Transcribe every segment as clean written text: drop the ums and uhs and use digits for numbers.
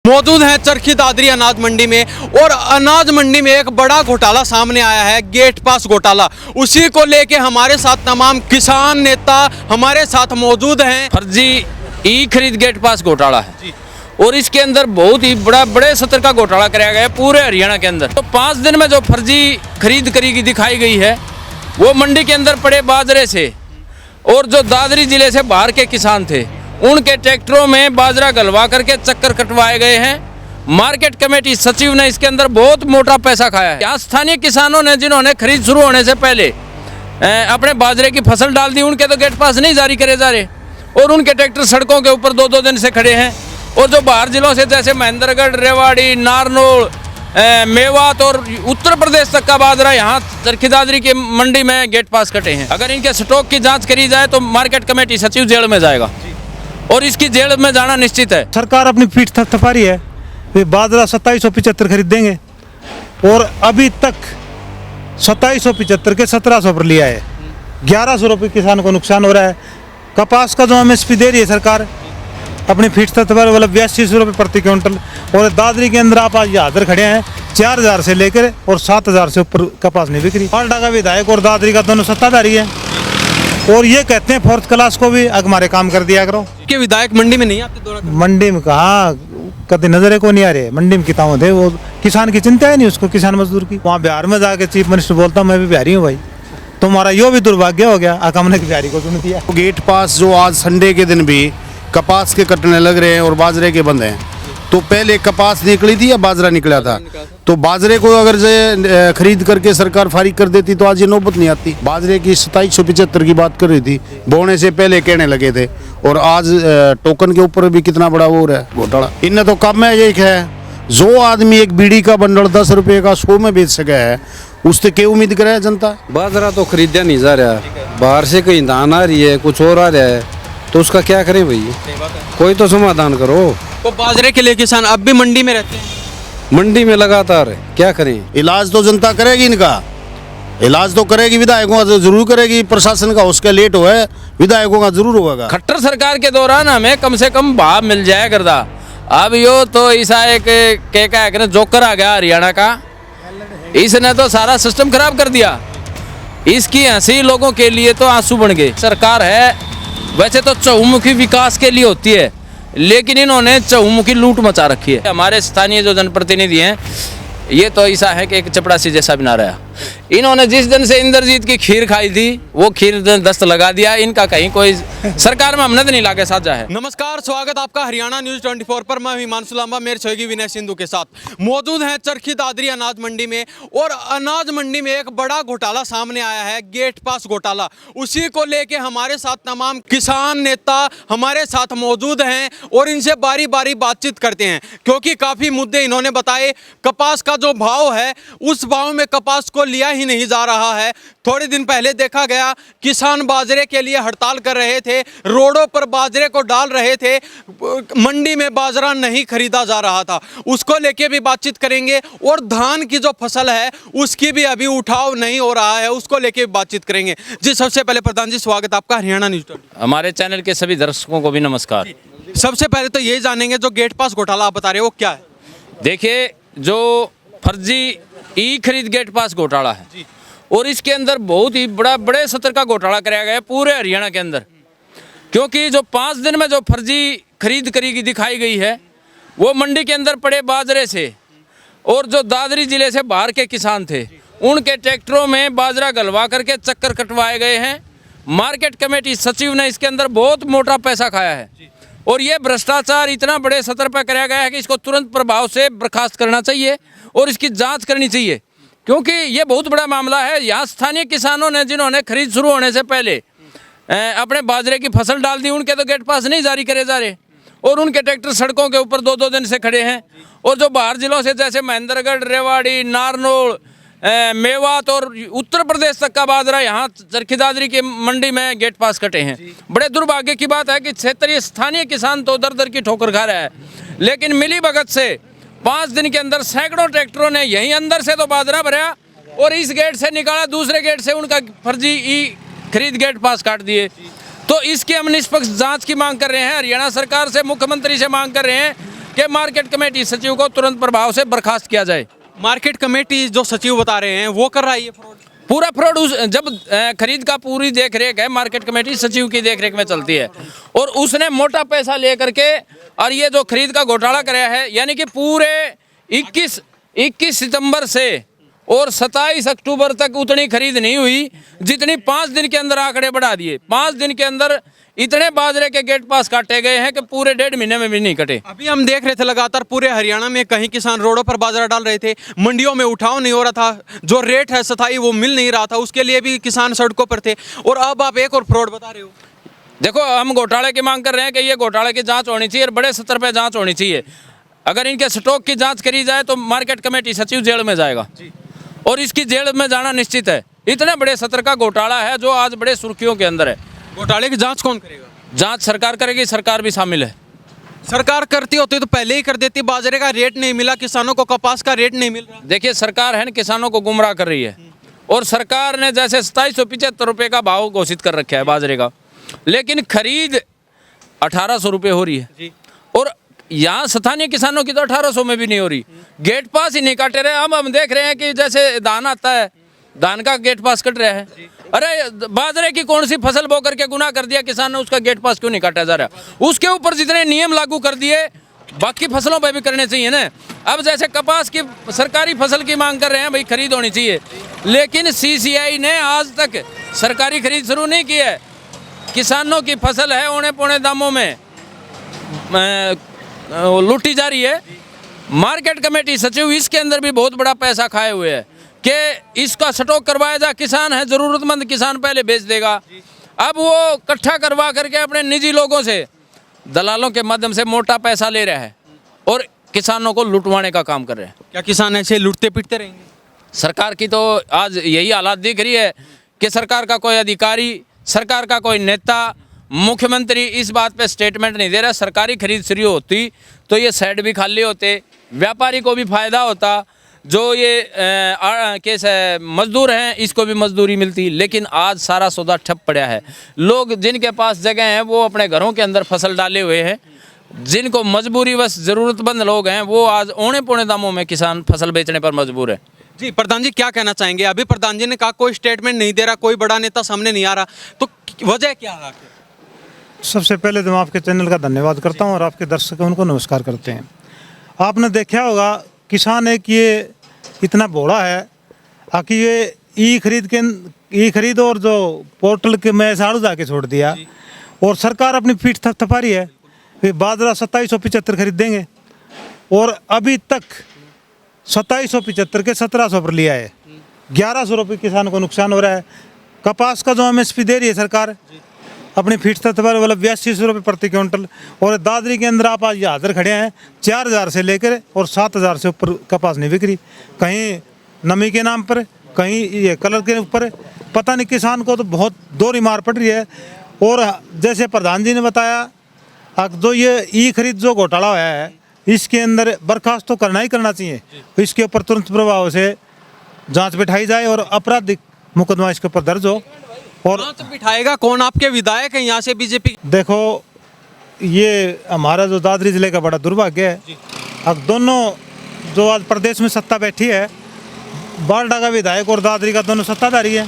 मौजूद हैं चरखी दादरी अनाज मंडी में और अनाज मंडी में एक बड़ा घोटाला सामने आया है, गेट पास घोटाला। उसी को लेके हमारे साथ तमाम किसान नेता हमारे साथ मौजूद हैं। फर्जी ई खरीद गेट पास घोटाला है और इसके अंदर बहुत ही बड़े स्तर का घोटाला कराया गया है पूरे हरियाणा के अंदर। तो 5 दिन में जो फर्जी खरीद करी दिखाई गई है वो मंडी के अंदर पड़े बाजरे से और जो दादरी जिले से बाहर के किसान थे उनके ट्रैक्टरों में बाजरा गलवा करके चक्कर कटवाए गए हैं। मार्केट कमेटी सचिव ने इसके अंदर बहुत मोटा पैसा खाया है। यहाँ स्थानीय किसानों ने जिन्होंने खरीद शुरू होने से पहले अपने बाजरे की फसल डाल दी, उनके तो गेट पास नहीं जारी करे जा रहे और उनके ट्रैक्टर सड़कों के ऊपर 2-2 दिन से खड़े हैं। और जो बाहर जिलों से जैसे महेंद्रगढ़, रेवाड़ी, नारनौल, मेवात और उत्तर प्रदेश तक का बाजरा यहाँ चरखी दादरी की मंडी में गेट पास कटे हैं। अगर इनके स्टॉक की जांच करी जाए तो मार्केट कमेटी सचिव जेल में जाएगा और इसकी जेल में जाना निश्चित है। सरकार अपनी पीठ थपथपा रही है, वे बाजरा 2775 खरीद देंगे और अभी तक 2775 के 1700 पर लिया है। 1100 रुपये किसान को नुकसान हो रहा है। कपास का जो MSP दे रही है सरकार अपनी फीट पर, मतलब 8200 रुपये प्रति क्विंटल। और दादरी के अंदर आप आज यहाँ खड़े हैं 4000 से लेकर और 7000 से ऊपर कपास नहीं बिक रही। पाल्टा का विधायक और दादरी का दोनों सत्ताधारी है और ये कहते हैं 4th क्लास को भी हमारे काम कर दिया करो। के विधायक मंडी में नहीं आते दौरा करने? मंडी में कहा कभी नजरे को नहीं आ रहे। मंडी में किताबों थे, वो किसान की चिंता है नहीं उसको, किसान मजदूर की। वहाँ बिहार में जाके चीफ मिनिस्टर बोलता हूँ मैं भी बिहारी हूँ भाई, तुम्हारा यो भी दुर्भाग्य हो गया, हमने बिहारी को चुन दिया। गेट पास जो आज संडे के दिन भी कपास के कटने लग रहे हैं और बाजरे के बंद हैं। तो पहले कपास निकली थी या बाजरा निकला था, तो बाजरे को अगर से खरीद करके सरकार फारिग कर देती तो आज ये नौबत नहीं आती। बाजरे की 2775 की बात कर रही थी, बोने से पहले कहने लगे थे और आज टोकन के ऊपर भी कितना बड़ा वो है घोटाला। इनने तो कम है एक है, जो आदमी एक बीड़ी का बंडल 10 रुपये का 100 में बेच सका है उससे क्या उम्मीद करे जनता। बाजरा तो खरीदा नहीं जा रहा, बाहर से कहीं धान आ रही है, कुछ और आ रहा है, तो उसका क्या करें भाई, कोई तो समाधान करो। तो बाजरे के लिए किसान अब भी मंडी में रहते हैं, मंडी में लगातार क्या करें। इलाज तो जनता करेगी, इनका इलाज तो करेगी, विधायकों का जरूर करेगी, प्रशासन का उसका लेट हो है, विधायकों का जरूर होगा। खट्टर सरकार के दौरान हमें कम से कम भाव मिल जाया करता। अब यो तो ऐसा एक जोकर आ गया हरियाणा का, इसने तो सारा सिस्टम खराब कर दिया। इसकी हंसी लोगों के लिए तो आंसू बन गए। सरकार है वैसे तो चहुमुखी विकास के लिए होती है, लेकिन इन्होंने चहुमुखी लूट मचा रखी है। हमारे स्थानीय जो जनप्रतिनिधि हैं ये तो ऐसा है कि एक चपड़ासी जैसा बना रहा। इन्होंने जिस दिन से इंद्रजीत की खीर खाई थी वो खीर दस्त लगा दिया। इनका कहीं कोई सरकार में हमने नहीं लाके साझा है। नमस्कार, स्वागत आपका हरियाणा न्यूज 24 पर। मैं हिमांशु लांबा मेरे सहयोगी विनय सिंधु के साथ मौजूद हैं चरखी दादरी अनाज मंडी में और अनाज मंडी में एक बड़ा घोटाला सामने आया है, गेट पास घोटाला। उसी को लेके हमारे साथ तमाम किसान नेता हमारे साथ मौजूद हैं और इनसे बारी बारी बातचीत करते हैं, क्योंकि काफ़ी मुद्दे इन्होंने बताए। कपास का जो भाव है उस भाव में कपास को लिया ही नहीं जा रहा है। थोड़े दिन पहले देखा गया किसान बाजरे के लिए हड़ताल कर रहे थे, रोडों पर बाजरे को डाल रहे थे, मंडी में बाजरा नहीं खरीदा जा रहा था। उसको लेके भी बातचीत करेंगे और धान की जो फसल है उसकी भी अभी उठाव नहीं हो रहा है, उसको लेके भी बातचीत करेंगे। जी सबसे पहले प्रधान जी स्वागत आपका हरियाणा न्यूज 24। हमारे चैनल के सभी दर्शकों को भी नमस्कार। सबसे पहले तो यही जानेंगे जो गेट पास घोटाला आप बता रहे हो वो क्या है? देखिए, जो फर्जी ई खरीद गेट पास घोटाला है और इसके अंदर बहुत ही बड़े स्तर का घोटाला कराया गया है पूरे हरियाणा के अंदर। क्योंकि जो 5 दिन में जो फर्जी खरीद करी दिखाई गई है वो मंडी के अंदर पड़े बाजरे से और जो दादरी जिले से बाहर के किसान थे उनके ट्रैक्टरों में बाजरा गलवा करके चक्कर कटवाए गए हैं। मार्केट कमेटी सचिव ने इसके अंदर बहुत मोटा पैसा खाया है और ये भ्रष्टाचार इतना बड़े स्तर पर कराया गया है कि इसको तुरंत प्रभाव से बर्खास्त करना चाहिए और इसकी जांच करनी चाहिए, क्योंकि ये बहुत बड़ा मामला है। यहाँ स्थानीय किसानों ने जिन्होंने खरीद शुरू होने से पहले अपने बाजरे की फसल डाल दी, उनके तो गेट पास नहीं जारी करे जा रहे और उनके ट्रैक्टर सड़कों के ऊपर 2-2 दिन से खड़े हैं। और जो बाहर जिलों से जैसे महेंद्रगढ़, रेवाड़ी, नारनौल, मेवात और उत्तर प्रदेश तक का बाजरा यहाँ चरखी दादरी की मंडी में गेट पास कटे हैं। बड़े दुर्भाग्य की बात है कि क्षेत्रीय स्थानीय किसान तो दर की ठोकर खा रहा है, लेकिन मिली भगत से 5 दिन के अंदर सैकड़ों ट्रैक्टरों ने यहीं अंदर से तो बाजरा भरा और इस गेट से निकाला, दूसरे गेट से उनका फर्जी ई खरीद गेट पास काट दिए। तो इसकी हम निष्पक्ष जांच की मांग कर रहे हैं, हरियाणा सरकार से, मुख्यमंत्री से मांग कर रहे हैं कि मार्केट कमेटी सचिव को तुरंत प्रभाव से बर्खास्त किया जाए। मार्केट कमेटी जो सचिव बता रहे हैं वो कर रहा है ये फ्रॉड। पूरा फ्रॉड जब खरीद का पूरी देख रेख है मार्केट कमेटी सचिव की देख रेख में चलती है, और उसने मोटा पैसा ले करके और ये जो खरीद का घोटाला कराया है, यानी कि पूरे 21 सितंबर से और 27 अक्टूबर तक उतनी खरीद नहीं हुई जितनी 5 दिन के अंदर आंकड़े बढ़ा दिए। 5 दिन के अंदर इतने बाजरे के गेट पास काटे गए हैं कि पूरे 1.5 महीने में भी नहीं कटे। अभी हम देख रहे थे लगातार पूरे हरियाणा में कहीं किसान रोडों पर बाजरा डाल रहे थे, मंडियों में उठाव नहीं हो रहा था, जो रेट है स्थायी वो मिल नहीं रहा था, उसके लिए भी किसान सड़कों पर थे, और अब आप एक और फ्रॉड बता रहे हो। देखो, हम घोटाले की मांग कर रहे हैं कि ये घोटाले की जांच होनी चाहिए और बड़े स्तर पर जांच होनी चाहिए। अगर इनके स्टॉक की जांच करी जाए तो मार्केट कमेटी सचिव जेल में जाएगा, और इसकी जेल में जाना निश्चित है। इतने बड़े स्तर का घोटाला है जो आज बड़े सुर्खियों के अंदर है। घोटाले की जांच कौन करेगा? जांच सरकार करेगी, सरकार भी शामिल है। सरकार करती होती तो पहले ही कर देती। बाजरे का रेट नहीं मिला, किसानों को कपास का रेट नहीं मिल रहा। देखिए, सरकार है ना किसानों को गुमराह कर रही है, और सरकार ने जैसे 2775 रुपये का भाव घोषित कर रखा है बाजरे का, लेकिन खरीद 1800 रुपये हो रही है, और यहाँ स्थानीय किसानों की तो 1800 में भी नहीं हो रही। गेट पास ही नहीं काटे रहे। अब हम देख रहे हैं कि जैसे धान आता है, धान का गेट पास कट रहा है। अरे बाजरे की कौन सी फसल बो करके गुनाह कर दिया किसान ने, उसका गेट पास क्यों नहीं काटा जा रहा? उसके ऊपर जितने नियम लागू कर दिए बाकी फसलों पर भी करने चाहिए ना। अब जैसे कपास की सरकारी फसल की मांग कर रहे हैं, भाई खरीद होनी चाहिए, लेकिन CCI ने आज तक सरकारी खरीद शुरू नहीं की है। किसानों की फसल है औने पौने दामों में लूटी जा रही है। मार्केट कमेटी सचिव इसके अंदर भी बहुत बड़ा पैसा खाए हुए है कि इसका स्टॉक करवाया जाए। किसान है, जरूरतमंद किसान पहले बेच देगा, अब वो इकट्ठा करवा करके अपने निजी लोगों से, दलालों के माध्यम से मोटा पैसा ले रहा है और किसानों को लुटवाने का काम कर रहे हैं। क्या किसान ऐसे लुटते पिटते रहेंगे? सरकार की तो आज यही हालात दिख रही है कि सरकार का कोई अधिकारी, सरकार का कोई नेता, मुख्यमंत्री इस बात पे स्टेटमेंट नहीं दे रहा। सरकारी खरीद शुरू होती तो ये शेड भी खाली होते, व्यापारी को भी फायदा होता, जो ये केस है मजदूर हैं इसको भी मजदूरी मिलती, लेकिन आज सारा सौदा ठप पड़ा है। लोग जिनके पास जगह है वो अपने घरों के अंदर फसल डाले हुए हैं, जिनको मजबूरी बस ज़रूरतमंद लोग हैं वो आज औने पौने दामों में किसान फसल बेचने पर मजबूर है। जी प्रधान जी, क्या कहना चाहेंगे? अभी प्रधान जी ने कहा कोई स्टेटमेंट नहीं दे रहा, कोई बड़ा नेता सामने नहीं आ रहा, तो वजह क्या है? सबसे पहले तो मैं आपके चैनल का धन्यवाद करता हूं और आपके दर्शकों उनको नमस्कार करते हैं। आपने देखा होगा किसान एक ये इतना भोला है कि ये ई खरीद और जो पोर्टल के में साड़ू जाके छोड़ दिया, और सरकार अपनी पीठ थपथपा रही है। वे बाजरा 2775 खरीद देंगे, और अभी तक 2775 के 1700 पर लिया है। 1100 रुपये किसान को नुकसान हो रहा है। कपास का जो MSP दे रही है सरकार अपनी फीट तत्वर वाला 8200 रुपये प्रति क्विंटल, और दादरी के अंदर आप आज हाजिर खड़े हैं 4000 से लेकर और 7000 से ऊपर कपास नहीं बिक रही। कहीं नमी के नाम पर, कहीं ये कलर के ऊपर, पता नहीं किसान को तो बहुत दोहरी मार पड़ रही है। और जैसे प्रधान जी ने बताया, जो ये ई खरीद जो घोटाला हुआ है इसके अंदर बर्खास्त तो करना ही करना चाहिए। इसके ऊपर तुरंत प्रभाव से जाँच बिठाई जाए और आपराधिक मुकदमा इसके ऊपर दर्ज हो। और बिठाएगा कौन? आपके विधायक हैं यहाँ से बीजेपी? देखो, ये हमारा जो दादरी जिले का बड़ा दुर्भाग्य है। अब दोनों जो आज प्रदेश में सत्ता बैठी है, बारडा का विधायक और दादरी का दोनों सत्ताधारी है,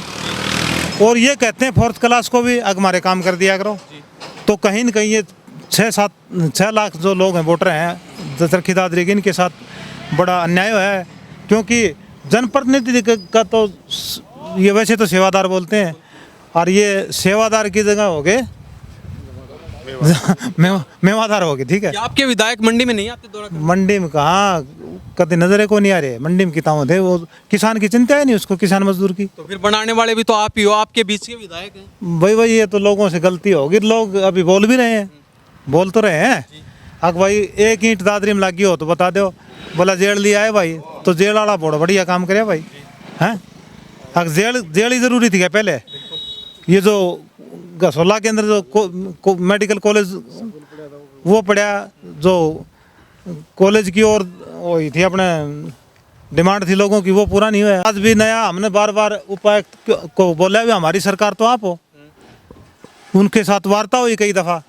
और ये कहते हैं फोर्थ क्लास को भी हमारे काम कर दिया करो। तो कहीं न कहीं ये 6 लाख जो लोग हैं वोटर हैं चरखी दादरी के, इनके साथ बड़ा अन्याय है। क्योंकि जनप्रतिनिधि का तो ये वैसे तो सेवादार बोलते हैं, और ये सेवादार की जगह हो गए मेवादार हो गए। ठीक है, आपके विधायक मंडी में नहीं आते? दौरा मंडी में कहाँ कभी नजरे को नहीं आ रहे। मंडी में कितना थे, वो किसान की चिंता है नहीं उसको, किसान मजदूर की। तो फिर बनाने वाले भी तो आप ही हो, आपके बीच के विधायक हैं। भाई ये तो लोगों से गलती होगी। लोग अभी बोल भी रहे हैं, बोल तो रहे हैं। अगर भाई एक ईंट दादरी में लगी हो तो बता दो, बोला जेल लिया है भाई, तो जेल वाला बहुत बढ़िया काम करे भाई हैं। अगर जेल ही जरूरी थी क्या पहले? ये जो गसोला के अंदर जो मेडिकल कॉलेज वो पड़ा, जो कॉलेज की और वही थी अपने डिमांड थी लोगों की, वो पूरा नहीं हुआ। आज भी नया हमने बार बार उपायुक्त को बोला भी हमारी सरकार तो आप हो, उनके साथ वार्ता हुई कई दफ़ा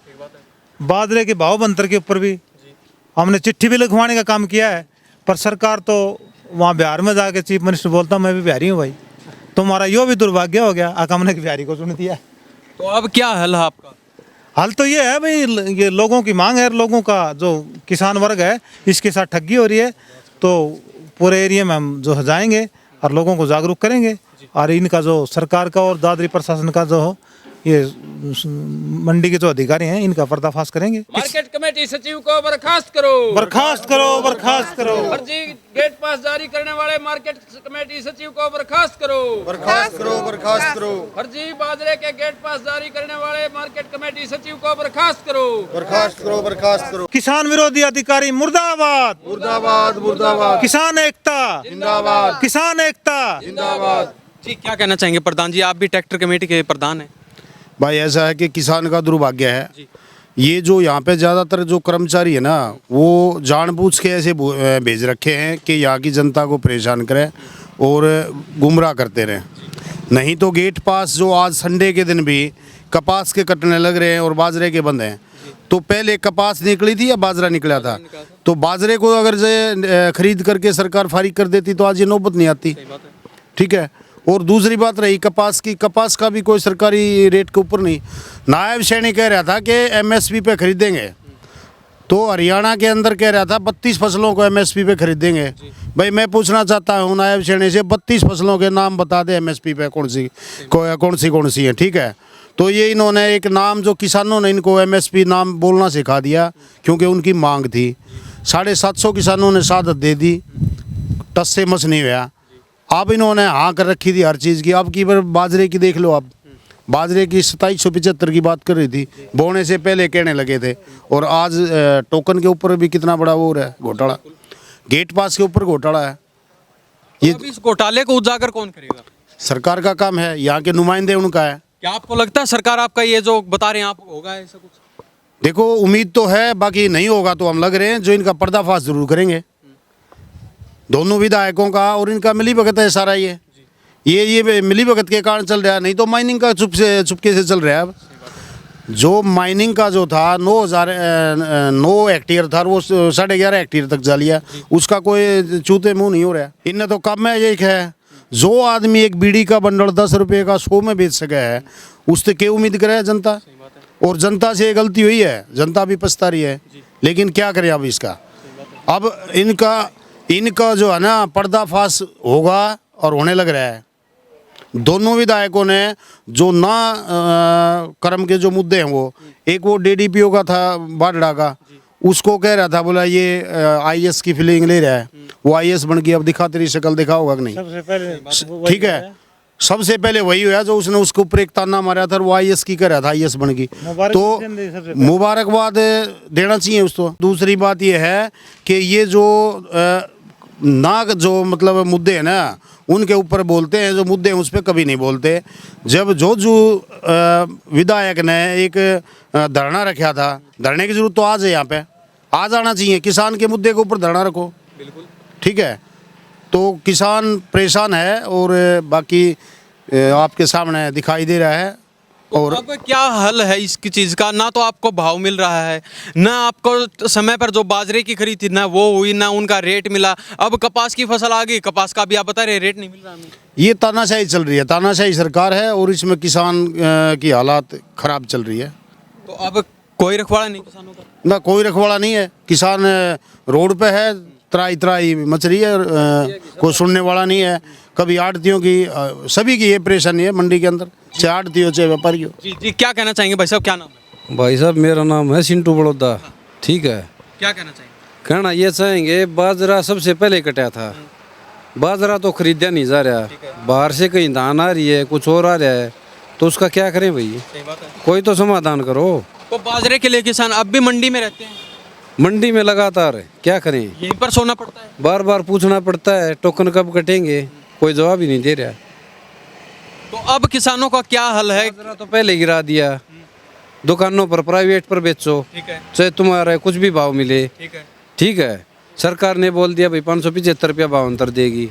बाजरे के भाव बंतर के ऊपर भी। हमने चिट्ठी भी लिखवाने का काम किया है, पर सरकार तो वहाँ बिहार में जाके चीफ मिनिस्टर बोलता मैं भी बिहारी हूँ भाई, तुम्हारा यो भी दुर्भाग्य हो गया, आका हमने बिहारी को चुन दिया। तो अब क्या हल है आपका? हाल तो ये है भाई, ये लोगों की मांग है, लोगों का जो किसान वर्ग है इसके साथ ठगी हो रही है, तो पूरे एरिया में हम जो जाएंगे और लोगों को जागरूक करेंगे, और इनका जो सरकार का और दादरी प्रशासन का जो ये मंडी के जो अधिकारी हैं इनका पर्दाफाश करेंगे। मार्केट कमेटी सचिव को बर्खास्त करो, बर्खास्त करो, बर्खास्त करो। फर्जी गेट पास जारी करने वाले मार्केट कमेटी सचिव को बर्खास्त करो, बर्खास्त करो, बर्खास्त करो, फर्जी बाजरे के गेट पास जारी करने वाले मार्केट कमेटी सचिव को बर्खास्त करो, बर्खास्त करो, बर्खास्त करो। किसान विरोधी अधिकारी मुर्दाबाद, मुर्दाबाद, मुर्दाबाद, किसान एकता जिंदाबाद, किसान एकता जिंदाबाद। जी क्या कहना चाहेंगे प्रधान जी, आप भी ट्रैक्टर कमेटी के प्रधान हैं। भाई ऐसा है कि किसान का दुर्भाग्य है, ये जो यहाँ पे ज़्यादातर जो कर्मचारी है ना वो जानबूझ के ऐसे भेज रखे हैं कि यहाँ की जनता को परेशान करें और गुमराह करते रहें। नहीं तो गेट पास जो आज संडे के दिन भी कपास के कटने लग रहे हैं और बाजरे के बंद हैं, तो पहले कपास निकली थी या बाजरा निकला था, तो बाजरे को अगर जो खरीद करके सरकार फारिग कर देती तो आज ये नौबत नहीं आती। ठीक है। और दूसरी बात रही कपास की, कपास का भी कोई सरकारी रेट के ऊपर नहीं, नायब सैनी कह रहा था कि एमएसपी पे खरीदेंगे, तो हरियाणा के अंदर कह रहा था 32 फसलों को एमएसपी पे खरीदेंगे। भाई मैं पूछना चाहता हूँ नायब सैनी से 32 फसलों के नाम बता दे एमएसपी पे कौन सी है। ठीक है। तो ये इन्होंने एक नाम जो किसानों ने इनको एमएसपी नाम बोलना सिखा दिया क्योंकि उनकी मांग थी। 750 किसानों ने शहादत दे दी, टस से मस नहीं हुआ। अब इन्होंने हाँ कर रखी थी हर चीज़ की। अब की बार बाजरे की देख लो, आप बाजरे की 2775 की बात कर रही थी, बोने से पहले कहने लगे थे, और आज टोकन के ऊपर भी कितना बड़ा वो है घोटाला, गेट पास के ऊपर घोटाला है। ये अब इस घोटाले को उजागर कौन करेगा? सरकार का काम है, यहाँ के नुमाइंदे उनका है। क्या आपको लगता है सरकार आपका ये जो बता रहे हैं आप होगा ऐसा कुछ? देखो उम्मीद तो है, बाकी नहीं होगा तो हम लग रहे हैं जो इनका पर्दाफाश जरूर करेंगे, दोनों विधायकों का और इनका मिली भगत है सारा। ये मिली भगत के कारण चल रहा है, नहीं तो माइनिंग का चुपके से चल रहा है। अब जो माइनिंग का जो था 9 हेक्टेयर था वो 11.5 हेक्टेयर तक जा लिया, उसका कोई चूते मुंह नहीं हो रहा। इनने तो कम में एक है, जो आदमी एक बीड़ी का बंडल 10 रुपये का 100 में बेच सका है, उससे क्या उम्मीद करे जनता। और जनता से गलती हुई है, जनता भी पछता रही है, लेकिन क्या करें अब इसका। अब इनका जो है ना पर्दाफाश होगा और होने लग रहा है। दोनों विधायकों ने जो ना कर्म के जो मुद्दे हैं, वो एक वो डीडीपीओ का था बाडड़ा का, उसको कह रहा था बोला ये आईएएस की फीलिंग ले रहा है, वो आईएएस बन गई। अब दिखा तेरी शक्ल दिखा होगा कि नहीं। ठीक है, सबसे पहले वही हुआ जो उसने उसके ऊपर एक ताना मारा था, वो आईएएस की कह रहा था आईएएस बन गई, तो मुबारकबाद देना चाहिए उसको। दूसरी बात ये है कि ये जो नाग जो मतलब मुद्दे हैं ना उनके ऊपर बोलते हैं, जो मुद्दे हैं उस पर कभी नहीं बोलते। जब जो विधायक ने एक धरना रखा था, धरने की जरूरत तो आज है, यहाँ पे आज आना चाहिए, किसान के मुद्दे के ऊपर धरना रखो। बिल्कुल ठीक है। तो किसान परेशान है और बाकी आपके सामने दिखाई दे रहा है। और अब क्या हल है इसकी चीज़ का? ना तो आपको भाव मिल रहा है, ना आपको समय पर जो बाजरे की खरीद थी ना वो हुई, ना उनका रेट मिला। अब कपास की फसल आ गई, कपास का भी आप बता रहे रेट नहीं मिल रहा हमें। ये तानाशाही चल रही है, तानाशाही सरकार है और इसमें किसान की हालात खराब चल रही है। तो अब कोई रखवाड़ा नहीं किसानों का? ना कोई रखवाड़ा नहीं है, किसान रोड पे है, त्राई मच रही है, कोई सुनने वाला नहीं है। कभी आड़तियों की सभी की ये परेशानी है मंडी के अंदर, चाहे आड़ती हो चाहे व्यापारी हो। जी जी क्या कहना चाहेंगे भाई साहब, क्या नाम है? भाई साहब मेरा नाम है सिंटू बड़ौदा। ठीक है, क्या कहना चाहेंगे? कहना ये चाहेंगे बाजरा सबसे पहले कटा था, बाजरा तो खरीदा नहीं जा रहा, बाहर से कहीं धान आ रही है, कुछ और आ रहा है, तो उसका क्या करें भाई? सही बात है। कोई तो समाधान करो। तो बाजरे के लिए किसान अब भी मंडी में रहते हैं, मंडी में लगातार क्या करें, यहीं पर सोना पड़ता है। बार बार पूछना पड़ता है टोकन कब कटेंगे, कोई जवाब ही नहीं दे रहा। तो अब किसानों का क्या हल है? बाजरा तो पहले गिरा दिया, दुकानों पर प्राइवेट पर बेचो, ठीक है चाहे तुम्हारा कुछ भी भाव मिले। ठीक है। ठीक है, सरकार ने बोल दिया भाई 575 रुपया भाव अंतर देगी,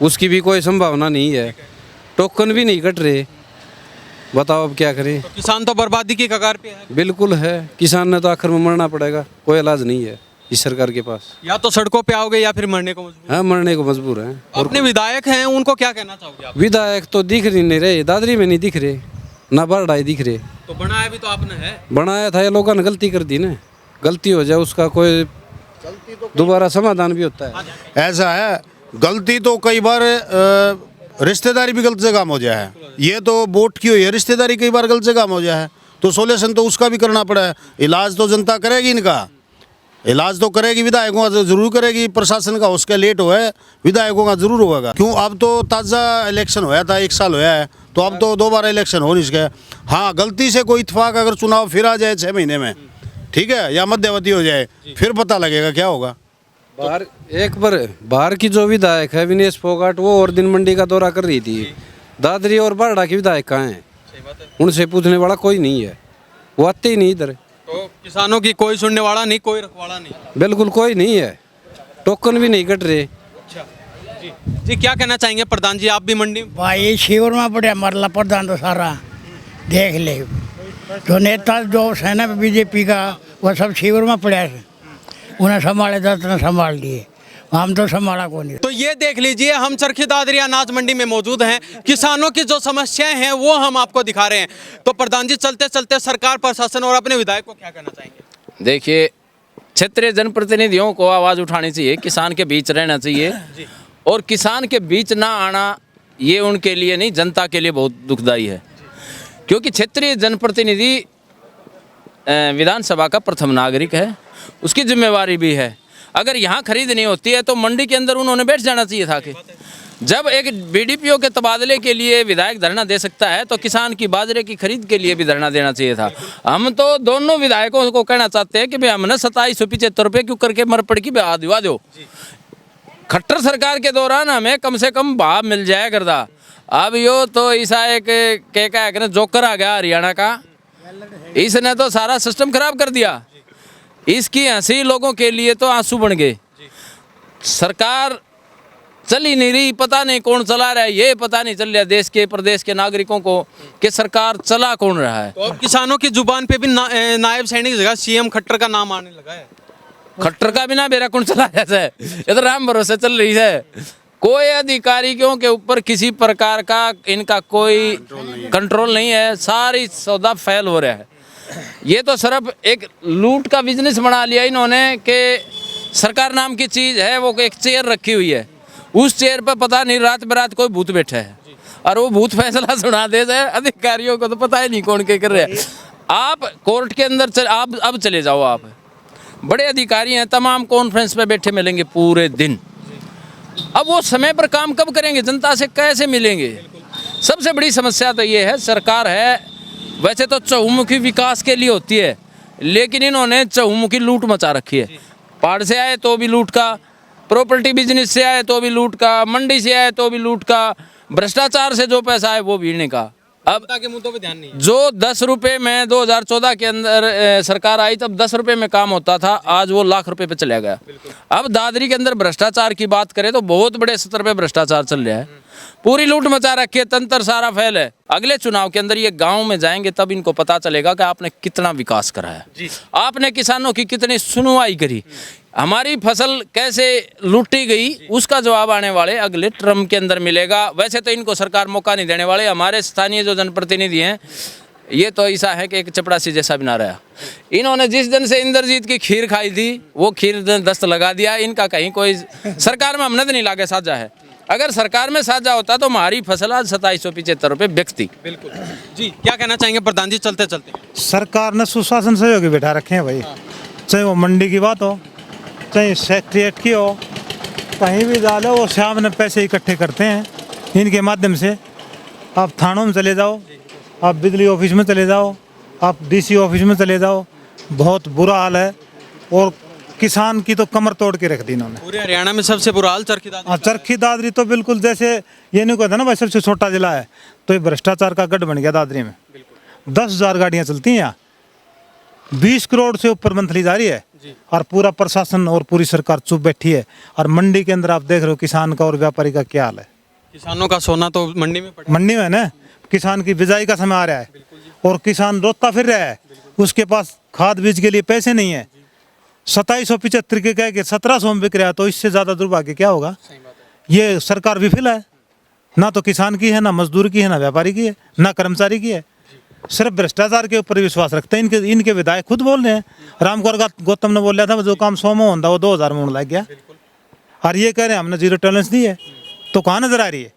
उसकी भी कोई संभावना नहीं है, टोकन भी नहीं कट रहे, बताओ अब क्या करें। तो किसान तो बर्बादी की कगार पे है। बिल्कुल है, किसान ने तो आखिर में मरना पड़ेगा, कोई इलाज नहीं है। इस सरकार के पास। या तो सड़कों पे आओगे या फिर मरने को मजबूर। हाँ, मरने को मजबूर हैं। अपने विधायक हैं, उनको क्या कहना चाहोगे आप? विधायक तो दिख नहीं रहे, दादरी में नहीं दिख रहे, ना बरडाई दिख रहे। तो बनाया भी तो आपने है। बनाया था, ये लोगों ने गलती कर दी ना, गलती हो जाए उसका कोई दोबारा समाधान भी होता है। ऐसा है, गलती तो कई बार रिश्तेदारी भी गलत जगह में हो जाए है। ये तो वोट की हुई है, रिश्तेदारी कई बार गलत जगह में हो जाए है, तो सोल्यूशन तो उसका भी करना पड़ा है। इलाज तो जनता करेगी, इनका इलाज तो करेगी, विधायकों का जरूर करेगी, प्रशासन का उसके लेट हुआ है, विधायकों का जरूर होगा। क्यों, अब तो ताज़ा इलेक्शन होया था, 1 साल होया है, तो अब तो दोबारा इलेक्शन हो नहीं सके। हाँ, गलती से कोई इत्तेफाक अगर चुनाव फिर आ जाए 6 महीने में, ठीक है, या मध्यवर्ती हो जाए, फिर पता लगेगा क्या होगा। बाहर एक बार बाहर की जो विधायक है विनेश फोगाट, वो और दिन मंडी का दौरा कर रही थी। दादरी और बरडा की विधायक कहाँ हैं? उनसे पूछने वाला कोई नहीं है, वो आते ही नहीं इधर। तो किसानों की कोई सुनने वाला नहीं, कोई रखवाला नहीं। बिल्कुल कोई नहीं है, टोकन भी नहीं कट रहे। जी, क्या कहना चाहेंगे प्रधान जी, आप भी मंडी में? भाई शिविर में पड़े मरला प्रधान तो सारा देख ले, जो नेता जो सेना बीजेपी का वो सब शिविर में पड़े, उन्हें संभाले तो उन्हें संभाल लिए, हम तो संभाला को नहीं। तो ये देख लीजिए, हम चरखी दादरी अनाज मंडी में मौजूद हैं, किसानों की जो समस्याएं हैं वो हम आपको दिखा रहे हैं। तो प्रधान जी, चलते चलते सरकार, प्रशासन और अपने विधायक को क्या कहना चाहेंगे? देखिए, क्षेत्रीय जनप्रतिनिधियों को आवाज़ उठानी चाहिए, किसान के बीच रहना चाहिए, और किसान के बीच ना आना ये उनके लिए नहीं, जनता के लिए बहुत दुखदाई है। क्योंकि क्षेत्रीय जनप्रतिनिधि विधानसभा का प्रथम नागरिक है, उसकी जिम्मेवारी भी है। अगर यहाँ खरीद नहीं होती है तो मंडी के अंदर उन्होंने बैठ जाना चाहिए था कि जब एक बीडीपीओ के तबादले के लिए विधायक धरना दे सकता है तो किसान की बाजरे की खरीद के लिए भी धरना देना चाहिए था। हम तो दोनों विधायकों को कहना चाहते हैं कि भाई हमने 2775 रुपये क्यों करके मरपड़ की ब्याह दिवा दो। खट्टर सरकार के दौरान हमें कम से कम भाव मिल जाया करता। अब यो तो ऐसा एक क्या है कि जोकर आ गया हरियाणा का, इसने तो सारा सिस्टम खराब कर दिया। इसकी हंसी लोगों के लिए तो आंसू बन गए। सरकार चल ही नहीं रही, पता नहीं कौन चला रहा है, ये पता नहीं चल रहा देश के प्रदेश के नागरिकों को कि सरकार चला कौन रहा है। तो अब किसानों की जुबान पे भी नायब सैनिक जगह सीएम खट्टर का नाम आने लगा है। खट्टर का बिना मेरा कौन चला जाता है, ये तो राम भरोसे चल रही है। कोई अधिकारियों के ऊपर किसी प्रकार का इनका कोई कंट्रोल नहीं है, सारी सौदा फैल हो रहा है। ये तो सिर्फ एक लूट का बिजनेस बना लिया इन्होंने कि सरकार नाम की चीज़ है, वो एक चेयर रखी हुई है, उस चेयर पर पता नहीं रात बरात कोई भूत बैठा है और वो भूत फैसला सुना देता है। अधिकारियों को तो पता ही नहीं कौन क्या कर रहे हैं। आप कोर्ट के अंदर आप अब चले जाओ, आप बड़े अधिकारी हैं, तमाम कॉन्फ्रेंस पे बैठे मिलेंगे पूरे दिन। अब वो समय पर काम कब करेंगे, जनता से कैसे मिलेंगे? सबसे बड़ी समस्या तो ये है, सरकार है वैसे तो चहुमुखी विकास के लिए होती है, लेकिन इन्होंने चहुमुखी लूट मचा रखी है। पहाड़ से आए तो भी लूट का, प्रॉपर्टी बिजनेस से आए तो भी लूट का, मंडी से आए तो भी लूट का, भ्रष्टाचार से जो पैसा है वो भी का। अब के मुद्दों पे ध्यान नहीं है। जो 10 रुपये में 2014 के अंदर सरकार आई तब 10 रुपये में काम होता था, आज वो लाख रुपए पे चला गया। अब दादरी के अंदर भ्रष्टाचार की बात करें तो बहुत बड़े स्तर पे भ्रष्टाचार चल रहा है, पूरी लूट मचा रखी है, तंत्र सारा फैल है। अगले चुनाव के अंदर ये गांव में जाएंगे तब इनको पता चलेगा कि आपने कितना विकास करा है, आपने किसानों की कितनी सुनवाई करी, हमारी फसल कैसे लूटी गई, उसका जवाब आने वाले अगले टर्म के अंदर मिलेगा। वैसे तो इनको सरकार मौका नहीं देने वाले। हमारे स्थानीय जो जनप्रतिनिधि हैं ये तो ऐसा है कि एक चपड़ासी जैसा भी ना रहा। इन्होंने जिस दिन से इंद्रजीत की खीर खाई थी वो खीर दस्त लगा दिया। इनका कहीं कोई सरकार में हमने तो नहीं लागे साझा है। अगर सरकार में साझा होता तो हमारी फसल आज 2775 रुपये बिकती। बिल्कुल जी, क्या कहना चाहेंगे प्रधान जी चलते चलते? सरकार ने सुशासन सहयोगी बैठा रखे हैं भाई, चाहे वो मंडी की बात हो, चाहे सेक्रेटरीट की हो, कहीं भी डालो वो शाम ने पैसे इकट्ठे करते हैं इनके माध्यम से। आप थानों में चले जाओ, आप बिजली ऑफिस में चले जाओ, आप डीसी ऑफिस में चले जाओ, बहुत बुरा हाल है। और किसान की तो कमर तोड़ के रख दी इन्होंने। पूरे हरियाणा में सबसे बुरा हाल चरखी दादरी। हाँ, चरखी दादरी तो बिल्कुल जैसे ये नहीं कहता ना भाई सबसे छोटा जिला है, तो ये भ्रष्टाचार का गढ़ बन गया दादरी में। 10,000 गाड़ियाँ चलती हैं यहाँ, 20 करोड़ से ऊपर मंथली जा रही है, और पूरा प्रशासन और पूरी सरकार चुप बैठी है। और मंडी के अंदर आप देख रहे हो किसान का और व्यापारी का क्या हाल है। किसानों का सोना तो मंडी में पड़ा। मंडी में है ना, किसान की बिजाई का समय आ रहा है और किसान रोता फिर रहा है, उसके पास खाद बीज के लिए पैसे नहीं है। 2775 के कह के 1700 में बिक रहा है, तो इससे ज़्यादा दुर्भाग्य क्या होगा। ये सरकार विफल है, ना तो किसान की है, ना मजदूर की है, ना व्यापारी की है, ना कर्मचारी की है। सिर्फ भ्रष्टाचार के ऊपर विश्वास रखते हैं। इनके विधायक खुद बोल रहे हैं। रामकुमार गौतम ने बोल रहा था जो काम 100 में होता वो 2000 में लग गया, और ये कह रहे हैं हमने जीरो टॉलरेंस दी है। तो कहाँ नजर आ रही है,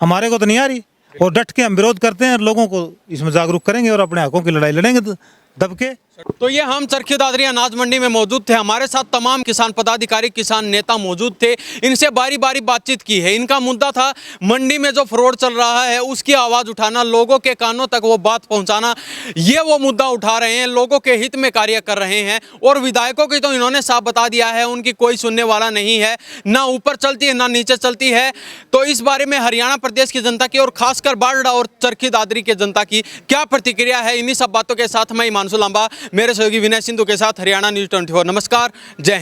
हमारे को तो नहीं आ रही। और डट के हम विरोध करते हैं और लोगों को इसमें जागरूक करेंगे और अपने हकों की लड़ाई लड़ेंगे दब के। तो ये हम चरखी दादरी अनाज मंडी में मौजूद थे। हमारे साथ तमाम किसान पदाधिकारी, किसान नेता मौजूद थे। इनसे बारी बारी बातचीत की है। इनका मुद्दा था मंडी में जो फ्रॉड चल रहा है उसकी आवाज़ उठाना, लोगों के कानों तक वो बात पहुंचाना। ये वो मुद्दा उठा रहे हैं, लोगों के हित में कार्य कर रहे हैं। और विधायकों की तो इन्होंने साफ बता दिया है उनकी कोई सुनने वाला नहीं है, ना ऊपर चलती है ना नीचे चलती है। तो इस बारे में हरियाणा प्रदेश की जनता की और खासकर बारडा और चरखी दादरी के जनता की क्या प्रतिक्रिया है, इन्हीं सब बातों के साथ मैं हिमांशु लांबा मेरे सहयोगी विनय सिंधु के साथ हरियाणा न्यूज़ 24। नमस्कार, जय हिंद।